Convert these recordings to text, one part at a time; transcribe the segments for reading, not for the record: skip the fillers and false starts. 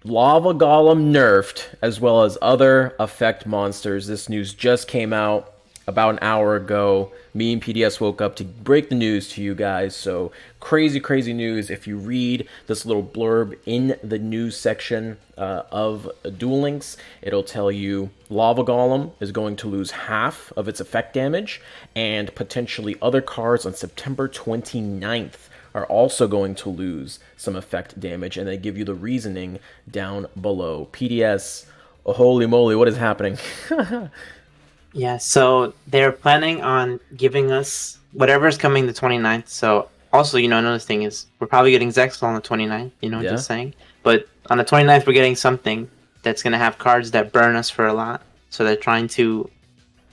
Lava Golem nerfed, as well as other effect monsters. This news just came out about an hour ago. Me and PDS woke up to break the news to you guys. So crazy, crazy news. If you read this little blurb in the news section of Duel Links, it'll tell you Lava Golem is going to lose half of its effect damage, and potentially other cards on September 29th are also going to lose some effect damage, and they give you the reasoning down below. PDS, oh, holy moly, what is happening? Yeah, so they're planning on giving us whatever's coming the 29th. So also, another thing is we're probably getting Zexal on the 29th, Yeah. just saying. But on the 29th, we're getting something that's going to have cards that burn us for a lot. So they're trying to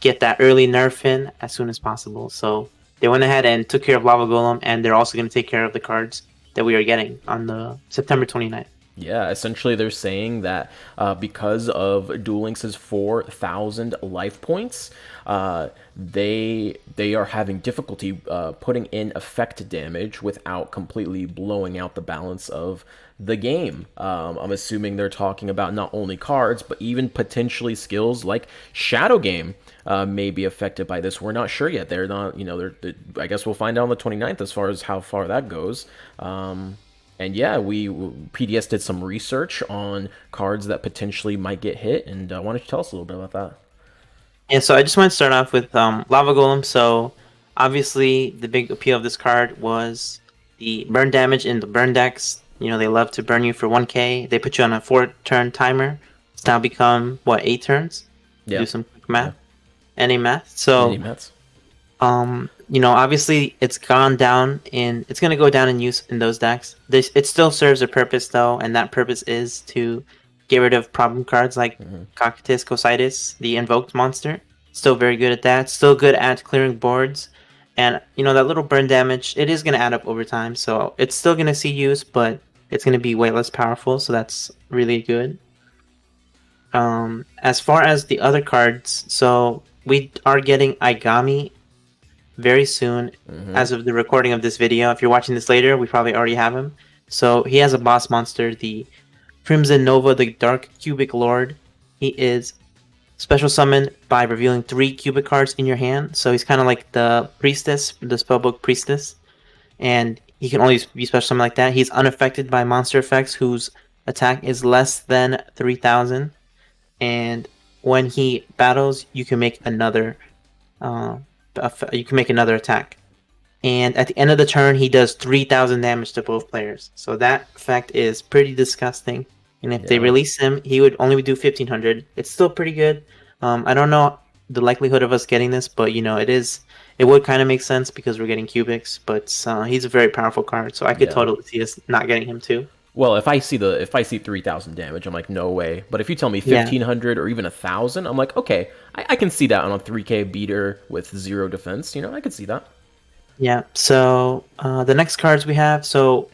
get that early nerf in as soon as possible. So they went ahead and took care of Lava Golem, and they're also going to take care of the cards that we are getting on the September 29th. Yeah, essentially they're saying that because of Duel Links' 4,000 life points, they are having difficulty putting in effect damage without completely blowing out the balance of the game. I'm assuming they're talking about not only cards, but even potentially skills like Shadow Game may be affected by this. We're not sure yet. They're not, I guess we'll find out on the 29th as far as how far that goes. And yeah, PDS did some research on cards that potentially might get hit, and why don't you tell us a little bit about that? Yeah, so I just want to start off with Lava Golem. So obviously the big appeal of this card was the burn damage in the burn decks. They love to burn you for 1k. They put you on a 4-turn timer. It's now become, 8 turns? Yeah. Do some quick math. Yeah. Any math. So, Mini Mets. obviously it's gone down it's going to go down in use in those decks. It still serves a purpose though, and that purpose is to get rid of problem cards like Cocytus, Cocitus, the invoked monster. Still very good at that. Still good at clearing boards. And, that little burn damage, it is going to add up over time. So it's still going to see use, but it's going to be way less powerful. So that's really good. As far as the other cards, so we are getting Igami very soon. As of the recording of this video. If you're watching this later, we probably already have him. So he has a boss monster, the Crimson Nova, the Dark Cubic Lord. He is special summoned by revealing 3 cubic cards in your hand. So he's kind of like the priestess, the spellbook priestess. And he can only be special summoned like that. He's unaffected by monster effects whose attack is less than 3,000. And when he battles, you can make another attack. And at the end of the turn, he does 3,000 damage to both players. So that effect is pretty disgusting. And if they release him, he would only do 1,500. It's still pretty good. I don't know the likelihood of us getting this, but it would kind of make sense because we're getting cubics. But he's a very powerful card, so I could totally see us not getting him too. Well, if I see 3,000 damage, I'm like, no way. But if you tell me 1,500 or even 1,000, I'm like, okay, I can see that on a 3K beater with 0 defense. I could see that. Yeah. So the next cards we have. So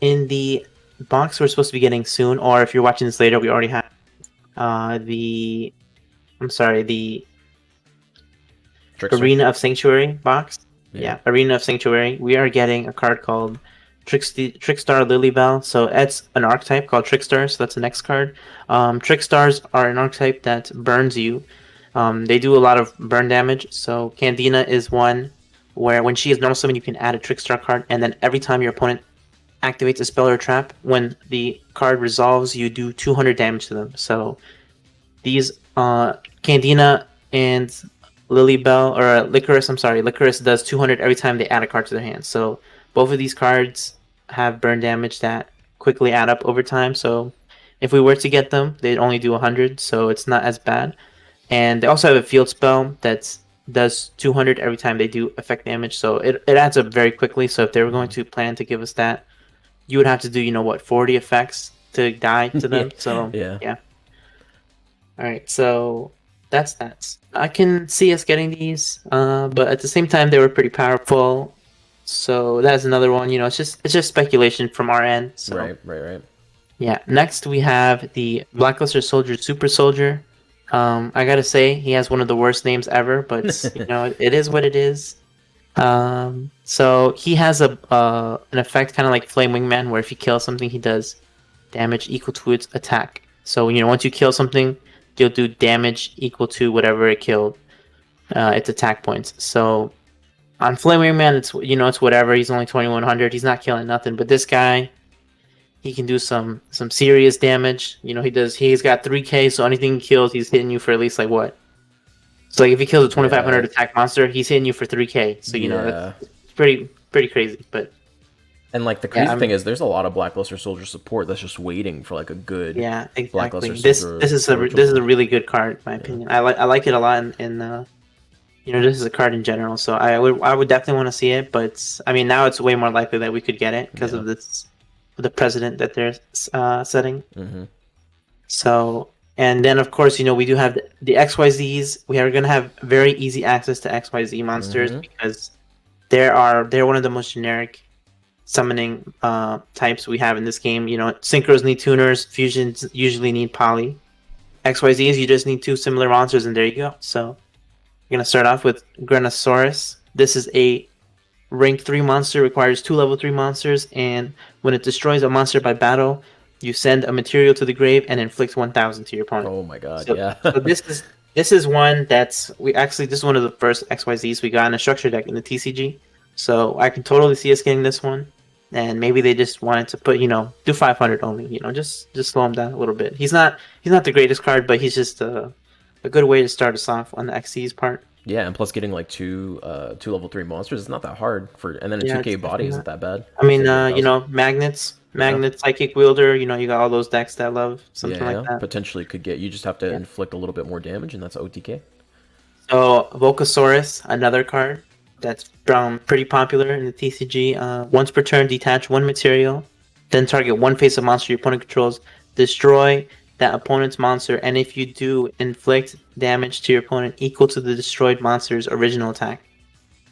in the box we're supposed to be getting soon, or if you're watching this later, we already have the Trickster. Arena of Sanctuary box. Yeah, Arena of Sanctuary. We are getting a card called Trickstar Lilybell. So it's an archetype called Trickstar, so that's the next card. Trickstars are an archetype that burns you. They do a lot of burn damage. So Candina is one where when she is normal summon, you can add a Trickstar card, and then every time your opponent activates a spell or trap, when the card resolves, you do 200 damage to them. So these Candina and Licorice does 200 every time they add a card to their hand. So both of these cards have burn damage that quickly add up over time. So if we were to get them, they'd only do 100, so it's not as bad. And they also have a field spell that does 200 every time they do effect damage, so it adds up very quickly. So if they were going to plan to give us that, you would have to do 40 effects to die to them. So yeah. All right, so that's that. I can see us getting these, but at the same time they were pretty powerful. So that's another one. It's just speculation from our end. So. Right. Yeah. Next we have the Blacklist Soldier, Super Soldier. I gotta say he has one of the worst names ever, but it is what it is. So he has an effect kind of like Flame Wingman, where if you kill something, he does damage equal to its attack. So once you kill something, you'll do damage equal to whatever it killed, its attack points. So on Flaming Man, it's whatever. He's only 2100. He's not killing nothing. But this guy, he can do some serious damage. He's got 3K, so anything he kills, he's hitting you for at least like what? So like if he kills a 2500 attack monster, he's hitting you for 3K. So that's pretty crazy. But and like the crazy thing is, there's a lot of Blackluster Soldier support that's just waiting for like a good exactly. Blackluster Soldier. This is a really good card, in my opinion. I like it a lot. This is a card in general, so I would definitely want to see it. But I mean, now it's way more likely that we could get it because of the precedent that they're setting. Mm-hmm. So, and then of course, we do have the XYZs. We are going to have very easy access to XYZ monsters because they're one of the most generic summoning types we have in this game. Synchros need tuners, fusions usually need poly. XYZs, you just need two similar monsters, and there you go. So, we're going to start off with Granosaurus. This is a rank 3 monster, requires 2 level 3 monsters, and when it destroys a monster by battle, you send a material to the grave and inflict 1000 to your opponent. Oh my god, so this is one this is one of the first XYZs we got in a structure deck in the TCG. So I can totally see us getting this one. And maybe they just wanted to put, do 500 only, just slow him down a little bit. He's not the greatest card, but he's just a good way to start us off on the XC's part. Yeah, and plus getting like two level 3 monsters, it's not that hard and then a 2K body isn't that bad. I mean, magnets, psychic wielder, you got all those decks that love something like that. Potentially could get, you just have to inflict a little bit more damage, and that's OTK. So Vocasaurus, another card that's pretty popular in the TCG. Once per turn, detach one material, then target one face-up monster your opponent controls, destroy that opponent's monster, and if you do, inflict damage to your opponent equal to the destroyed monster's original attack.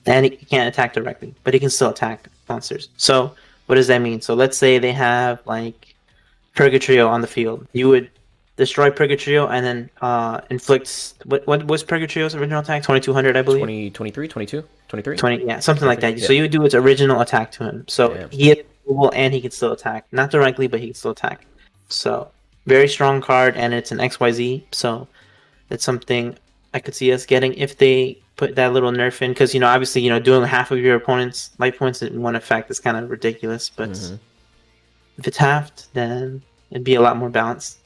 And he can't attack directly, but he can still attack monsters. So what does that mean? So let's say they have like Purgatrio on the field. You would destroy Purgatrio and then inflict what was Purgatrio's original attack? 2200, I believe. 23, 22, 23? 20, yeah, something like that. Yeah. So you would do its original attack to him. So he hit removal and he can still attack. Not directly, but he can still attack. So very strong card, and it's an XYZ. So it's something I could see us getting if they put that little nerf in. Because, obviously, doing half of your opponent's life points in one effect is kind of ridiculous. But if it's halved, then it'd be a lot more balanced.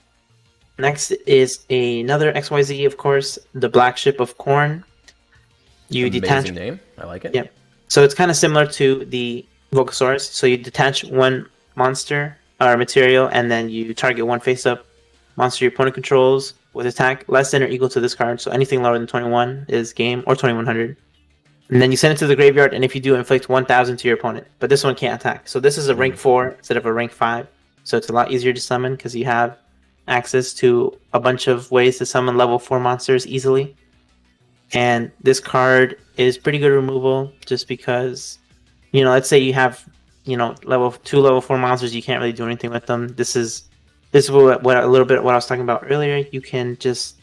Next is another XYZ, of course, the Black Ship of Corn. You detach. Amazing name. I like it. Yeah. So it's kind of similar to the Vocasaurus. So you detach one monster or material, and then you target one face-up monster your opponent controls with attack less than or equal to this card. So anything lower than 21 is game, or 2100. And then you send it to the graveyard, and if you do, inflict 1000 to your opponent. But this one can't attack. So this is a rank 4 instead of a rank 5. So it's a lot easier to summon because you have access to a bunch of ways to summon level 4 monsters easily. And this card is pretty good removal just because, let's say you have, level 4 monsters, you can't really do anything with them. This is what a little bit what I was talking about earlier. You can just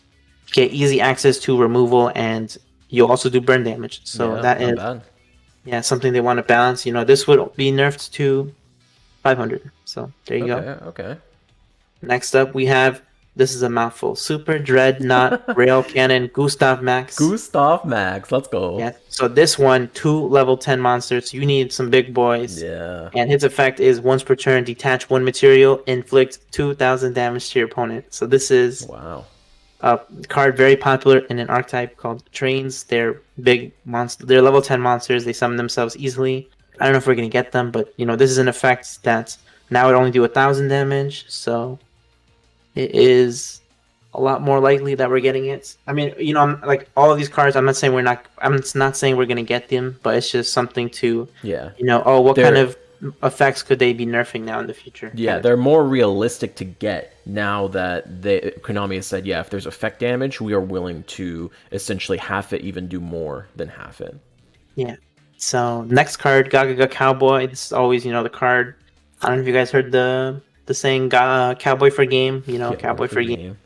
get easy access to removal, and you'll also do burn damage. So that is something they want to balance. This would be nerfed to 500. So there you go. Okay. Next up, we have, this is a mouthful, Super Dreadnought Rail Cannon Gustav Max. Let's go. Yeah. So this one, 2 level 10 monsters. You need some big boys. Yeah. And his effect is once per turn, detach one material, inflict 2000 damage to your opponent. So this is a card very popular in an archetype called Trains. They're big monsters. They're level 10 monsters. They summon themselves easily. I don't know if we're going to get them, but this is an effect that now would only do 1000 damage. So it is a lot more likely that we're getting it. I mean, I'm like all of these cards. I'm not saying we're gonna get them, but it's just something to what kind of effects could they be nerfing now in the future? Yeah, they're more realistic to get now that Konami has said, if there's effect damage, we are willing to essentially half it, even do more than half it. Yeah. So next card, Gaga Cowboy. This is always the card. I don't know if you guys heard the saying Cowboy for game, Cowboy for game.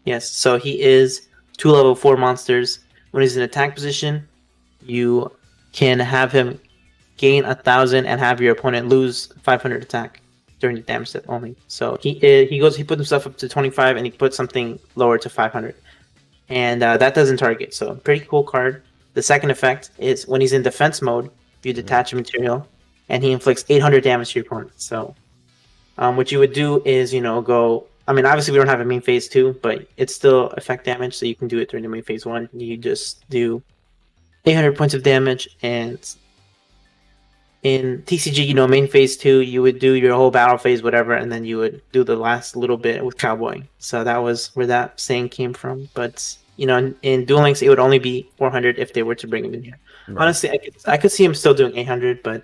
Yes, so he is 2 level 4 monsters. When he's in attack position, you can have him gain 1000 and have your opponent lose 500 attack. during the damage step only. So he put himself up to 25 and he put something lower to 500, and that doesn't target. So pretty cool card. The second effect is when he's in defense mode, you detach a material, and he inflicts 800 damage to your opponent. So what you would do is go. I mean, obviously we don't have a main phase 2, but it's still effect damage, so you can do it during the main phase 1. You just do 800 points of damage, and in TCG, main phase 2, you would do your whole battle phase, whatever, and then you would do the last little bit with Cowboy. So that was where that saying came from. But, in Duel Links, it would only be 400 if they were to bring him in here. Right. Honestly, I could see him still doing 800, but,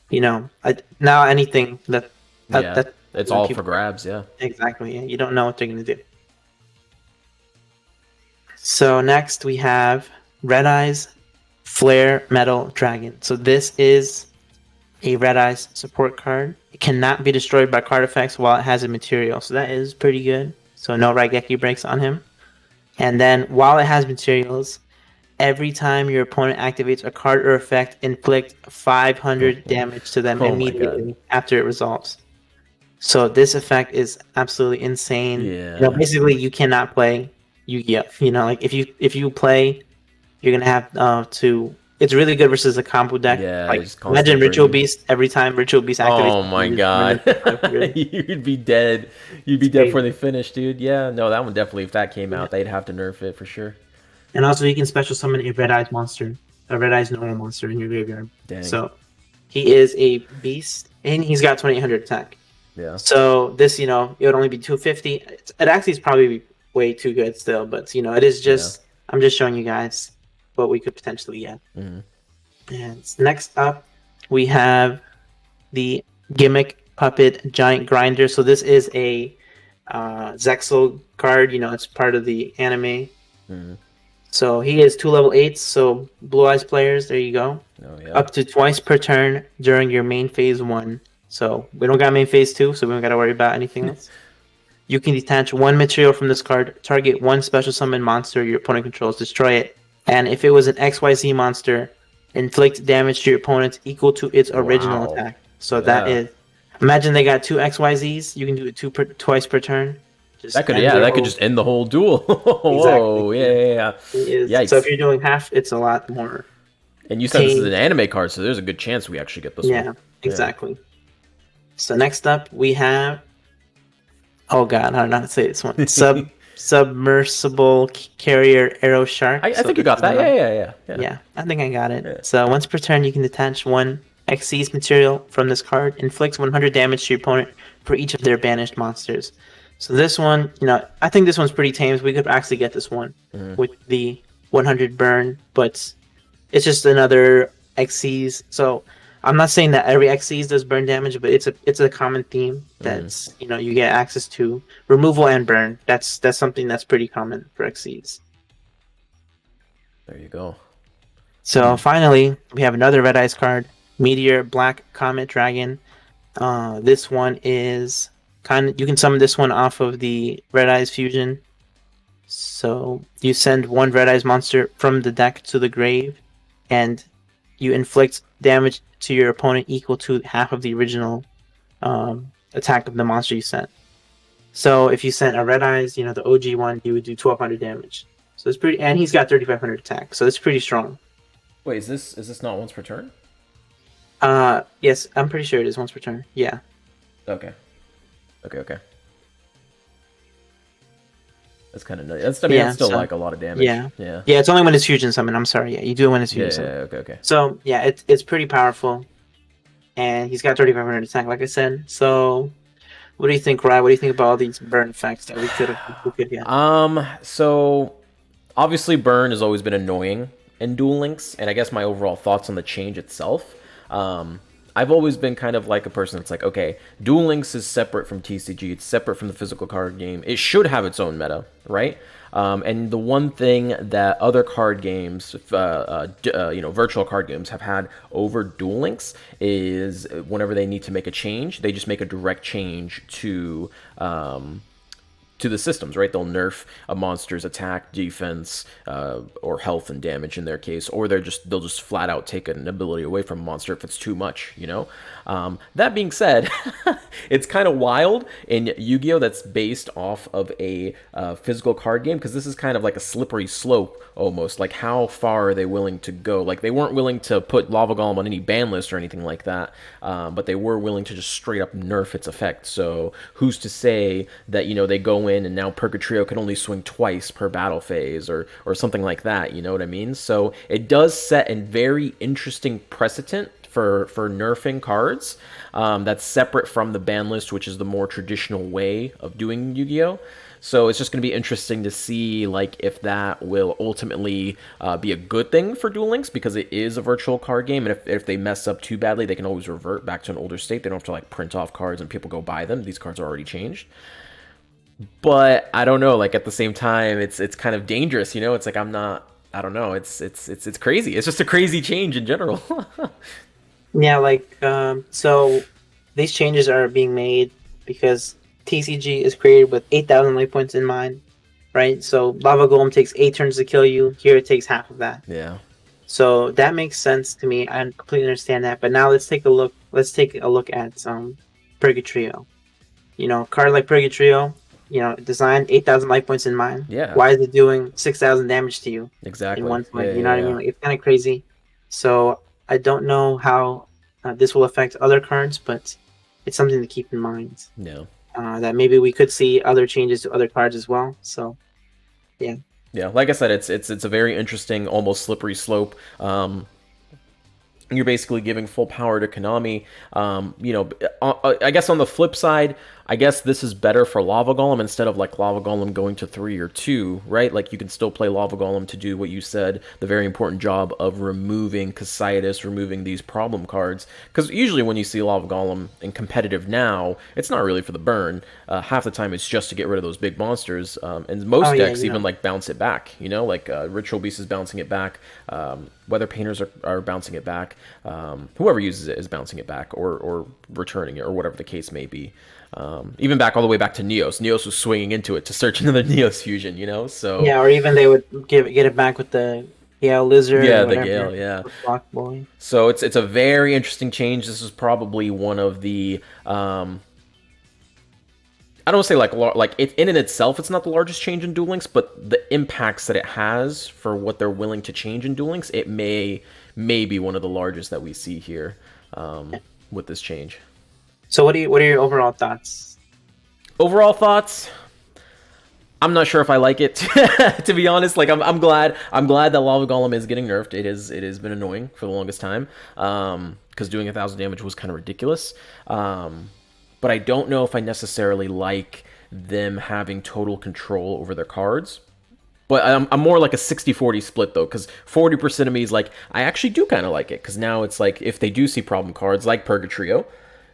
now anything that it's all for grabs, yeah. Exactly, yeah. You don't know what they're going to do. So next we have Red Eyes Flare Metal Dragon. So this is a Red Eyes support card. It cannot be destroyed by card effects while it has a material. So that is pretty good. So no Raigeki breaks on him. And then while it has materials, every time your opponent activates a card or effect, inflict 500 damage to them immediately after it resolves. So this effect is absolutely insane. Yeah. Basically you cannot play Yugioh. Like if you play, you're gonna have to. It's really good versus a combo deck. Yeah. Like imagine Ritual Beast. Every time Ritual Beast activates. Oh my god. You'd be dead. You'd be dead before they finish, dude. Yeah. No, that one definitely. If that came out, they'd have to nerf it for sure. And also, you can special summon a Red Eyes monster, a Red Eyes normal monster in your graveyard. Dang. So he is a beast, and he's got 2800 attack. Yeah. So this, it would only be 250. It actually is probably way too good still, but it is just. Yeah. I'm just showing you guys what we could potentially get. Mm-hmm. And next up, we have the Gimmick Puppet Giant Grinder. So this is a Zexal card. It's part of the anime. Mm-hmm. So he is 2 level 8s. So Blue Eyes players, there you go. Oh, yeah. Up to twice per turn during your main phase 1. So we don't got main phase 2, so we don't got to worry about anything else. You can detach 1 material from this card, target 1 special summon monster your opponent controls, destroy it. And if it was an XYZ monster, inflict damage to your opponent equal to its original attack. So that is... Imagine they got 2 XYZs. You can do it twice per turn. That could just end the whole duel. Whoa, exactly. Yeah. So if you're doing half, it's a lot more. And you said this is an anime card, so there's a good chance we actually get this one. Yeah, exactly. So next up, we have... Oh god, I don't know how to say this one. Submersible Carrier Arrow Shark. I think you got that. Yeah, I think I got it. Yeah. So once per turn, you can detach 1 Xyz material from this card. Inflicts 100 damage to your opponent for each of their banished monsters. So this one, I think this one's pretty tame. We could actually get this one with the 100 burn, but it's just another Xyz. So I'm not saying that every Xyz does burn damage, but it's a common theme that's you get access to removal and burn. That's something that's pretty common for Xyz. There you go. So finally, we have another Red Eyes card, Meteor Black Comet Dragon. This one is you can summon this one off of the Red Eyes fusion. So you send 1 Red Eyes monster from the deck to the grave, and you inflict damage to your opponent equal to half of the original attack of the monster you sent. So if you sent a Red Eyes, the OG one, you would do 1200 damage. So it's pretty, and he's got 3500 attack, so it's pretty strong. Wait, is this not once per turn? Yes, I'm pretty sure it is once per turn. Yeah. Okay. That's kind of nice. That's still like a lot of damage. Yeah. It's only when it's fusion summon. I'm sorry. Yeah, you do it when it's fusion summon. Okay. So yeah, it's pretty powerful, and he's got 3500 attack, like I said. So, what do you think, Ryan? What do you think about all these burn effects that we could get? So obviously burn has always been annoying in Duel Links, and I guess my overall thoughts on the change itself. I've always been kind of like a person that's like, okay, Duel Links is separate from TCG. It's separate from the physical card game. It should have its own meta, right? And the one thing that other card games, virtual card games have had over Duel Links is whenever they need to make a change, they just make a direct change to to the systems, right? They'll nerf a monster's attack, defense, or health and damage in their case, or they'll just flat out take an ability away from a monster if it's too much, you know. That being said, it's kind of wild in Yu-Gi-Oh! That's based off of a physical card game, because this is kind of like a slippery slope almost. Like, how far are they willing to go? Like, they weren't willing to put Lava Golem on any ban list or anything like that, but they were willing to just straight up nerf its effect. So who's to say that, you know, they go in and now Purgatrio can only swing twice per battle phase, or something like that, you know what I mean? So it does set a very interesting precedent for nerfing cards that's separate from the ban list, which is the more traditional way of doing Yu-Gi-Oh! So it's just going to be interesting to see, like, if that will ultimately be a good thing for Duel Links, because it is a virtual card game, and if they mess up too badly, they can always revert back to an older state. They don't have to, like, print off cards and people go buy them. These cards are already changed. But I don't know, like, at the same time, it's kind of dangerous, you know? It's like, I don't know, it's crazy. It's just a crazy change in general. Yeah, like, so these changes are being made because TCG is created with 8,000 life points in mind, right? So Lava Golem takes 8 turns to kill you. Here it takes half of that. Yeah. So that makes sense to me. I completely understand that. But now let's take a look. Let's take a look at Purgatrio. You know, card like Purgatrio, you know, designed 8,000 life points in mind. Yeah. Why is it doing 6,000 damage to you? Exactly. In one point. Yeah, you know what I mean? Like, it's kind of crazy. So I don't know how this will affect other cards, but it's something to keep in mind. Yeah. That maybe we could see other changes to other cards as well. So, yeah. Yeah, like I said, it's a very interesting, almost slippery slope. You're basically giving full power to Konami. You know, I guess on the flip side, I guess this is better for Lava Golem instead of like Lava Golem going to 3 or 2, right? Like, you can still play Lava Golem to do what you said, the very important job of removing Casitas, removing these problem cards. Because usually when you see Lava Golem in competitive now, it's not really for the burn. Half the time it's just to get rid of those big monsters. And most decks even like bounce it back, you know, like Ritual Beast is bouncing it back. Weather Painters are bouncing it back. Whoever uses it is bouncing it back, or returning it, or whatever the case may be. Even back all the way back to Neos. Neos was swinging into it to search into the Neos fusion, you know. So yeah, or even they would get it back with the Gale Lizard. Yeah, or the whatever, Gale. Yeah. Block Boy. So it's a very interesting change. This is probably one of the I don't want to say like it in and itself, it's not the largest change in Duel Links, but the impacts that it has for what they're willing to change in Duel Links, it may be one of the largest that we see here with this change. So what are your overall thoughts? Overall thoughts, I'm not sure if I like it, to be honest. Like, I'm glad that Lava Golem is getting nerfed. It has been annoying for the longest time, because doing 1,000 damage was kind of ridiculous. But I don't know if I necessarily like them having total control over their cards. But I'm more like a 60-40 split, though, because 40% of me is like, I actually do kind of like it, because now it's like, if they do see problem cards like Purgatrio,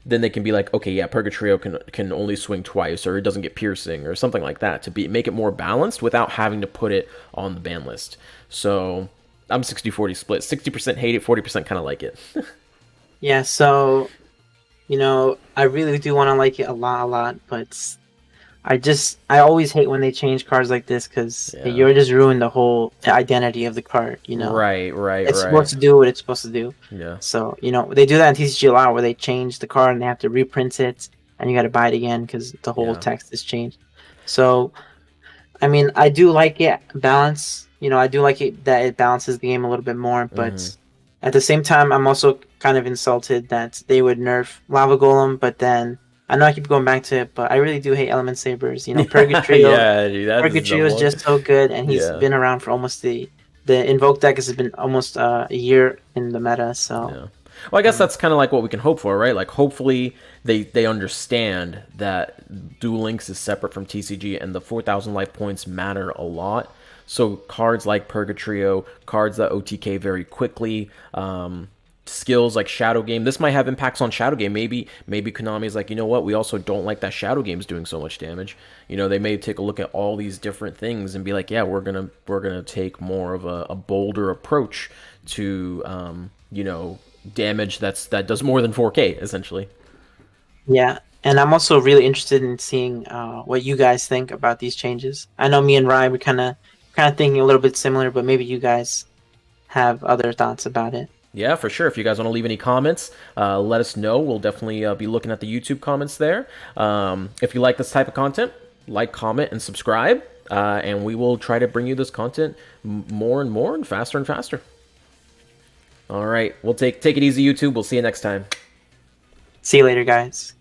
then they can be like, okay, yeah, Purgatrio can only swing twice, or it doesn't get piercing, or something like that, to make it more balanced without having to put it on the ban list. So I'm 60-40 split. 60% hate it, 40% kind of like it. Yeah, so, you know, I really do want to like it a lot, but I always hate when they change cards like this, because you're just ruining the identity of the card, you know? Right. It's supposed to do what it's supposed to do. Yeah. So, you know, they do that in TCG a lot, where they change the card and they have to reprint it, and you got to buy it again because the whole text is changed. So, I mean, I do like it balance. You know, I do like it that it balances the game a little bit more, but at the same time, I'm also kind of insulted that they would nerf Lava Golem, but then I know I keep going back to it, but I really do hate Element Sabers. You know, Purgatrio. Purgatrio is just so good, and he's been around for almost the Invoke deck has been almost a year in the meta. So, well, I guess that's kind of like what we can hope for, right? Like, hopefully they understand that Duel Links is separate from TCG, and the 4,000 life points matter a lot. So cards like Purgatrio, cards that OTK very quickly, skills like Shadow Game. This might have impacts on Shadow Game. Maybe Konami's like, you know what? We also don't like that Shadow Game's doing so much damage. You know, they may take a look at all these different things and be like, yeah, we're gonna take more of a bolder approach to you know, damage that does more than 4K essentially. Yeah, And I'm also really interested in seeing what you guys think about these changes. I know me and Ryan, we kind of thinking a little bit similar, but maybe you guys have other thoughts about it. Yeah, for sure. If you guys want to leave any comments, let us know. We'll definitely be looking at the YouTube comments there. If you like this type of content, like, comment, and subscribe. And we will try to bring you this content more and more and faster and faster. All right. We'll take it easy, YouTube. We'll see you next time. See you later, guys.